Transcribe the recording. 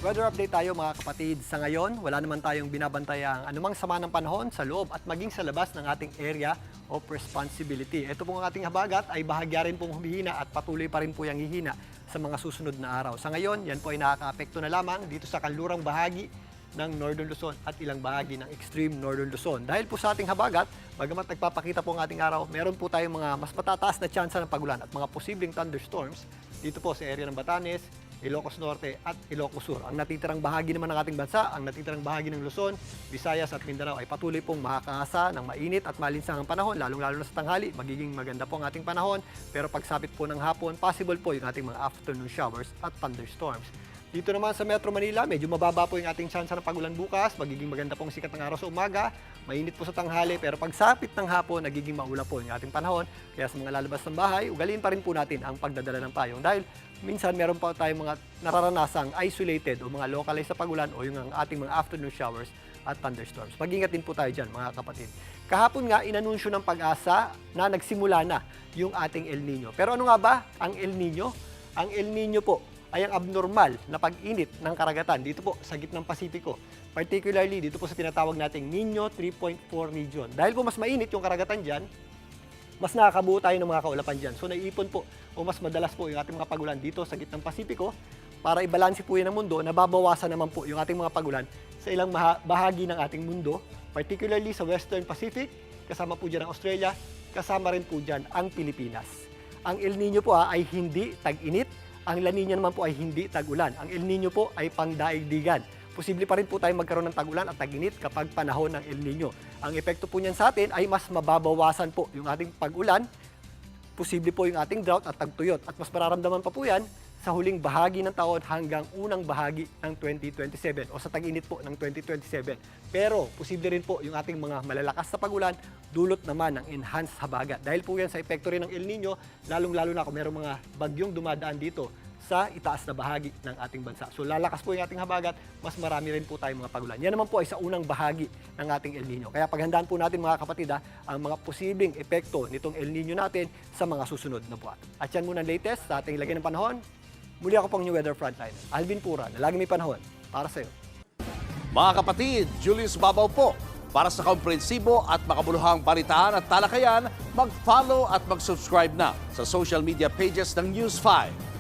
Weather update tayo mga kapatid. Sa ngayon, wala naman tayong binabantayang anumang sama ng panahon sa loob at maging sa labas ng ating area of responsibility. Ito pong ating habagat ay bahagya rin pong humihina at patuloy pa rin po yung hihina sa mga susunod na araw. Sa ngayon, yan po ay nakaka-apekto na lamang dito sa kanlurang bahagi ng Northern Luzon at ilang bahagi ng extreme Northern Luzon. Dahil po sa ating habagat, bagamat nagpapakita po ang ating araw, meron po tayong mga mas matataas na tsansa ng pagulan at mga posibleng thunderstorms dito po sa area ng Batanes, Ilocos Norte at Ilocos Sur. Ang natitirang bahagi naman ng ating bansa, ang natitirang bahagi ng Luzon, Visayas at Mindanao ay patuloy pong makakaasa ng mainit at malinsangang panahon, lalong-lalo na sa tanghali. Magiging maganda po ang ating panahon, pero pagsapit po ng hapon, possible po yung ating mga afternoon showers at thunderstorms. Dito naman sa Metro Manila, medyo mababa po yung ating tsansa ng pagulan bukas. Magiging maganda pong sikat ng araw sa umaga. Mainit po sa tanghali, pero pagsapit ng hapon, nagiging maulap po yung ating panahon. Kaya sa mga lalabas ng bahay, ugaliin pa rin po natin ang pagdadala ng payong. Dahil minsan meron pa tayong mga nararanasang isolated o mga localized sa pagulan o yung ating mga afternoon showers at thunderstorms. Mag-ingat din po tayo dyan mga kapatid. Kahapon nga, inanunsyo ng Pag-asa na nagsimula na yung ating El Nino. Pero ano nga ba ang El Nino? Ang El Nino po ay ang abnormal na pag-init ng karagatan dito po sa gitnang Pasipiko. Particularly dito po sa tinatawag nating Nino 3.4 region. Dahil po mas mainit yung karagatan dyan, mas nakakabuo tayo ng mga kaulapan dyan. So naiipon po o mas madalas po yung ating mga pagulan dito sa gitnang Pasipiko. Para ibalanse po yan ang mundo, nababawasan naman po yung ating mga pagulan sa ilang bahagi ng ating mundo. Particularly sa Western Pacific, kasama po dyan ang Australia, kasama rin po dyan ang Pilipinas. Ang El Nino po ay hindi tag-init. Ang La Nina naman po ay hindi tag-ulan. Ang El Nino po ay pangdaigdigan. Posible pa rin po tayo magkaroon ng tag-ulan at tag-init kapag panahon ng El Nino. Ang epekto po niyan sa atin ay mas mababawasan po yung ating pag-ulan. Posible po yung ating drought at tagtuyot. At mas mararamdaman pa po yan sa huling bahagi ng taon hanggang unang bahagi ng 2027 o sa tag-init po ng 2027. Pero posible rin po yung ating mga malalakas na pag-ulan dulot naman ng enhanced habagat. Dahil po yan sa epekto rin ng El Nino, lalong-lalo na kung merong mga bagyong dumadaan dito sa itaas na bahagi ng ating bansa. So lalakas po yung ating habagat, mas marami rin po tayong mga pag-ulan. Yan naman po ay sa unang bahagi ng ating El Nino. Kaya paghandaan po natin mga kapatid ang mga posibleng epekto nitong El Nino natin sa mga susunod na buwan. At yan muna ang latest sa ating lagay ng panahon. Muli ako pong New Weather Frontliner, Alvin Pura, na lagi may panahon para sa iyo. Mga kapatid, Julius Babaw po. Para sa komprehensibo at makabuluhang balitaan at talakayan, mag-follow at mag-subscribe na sa social media pages ng News 5.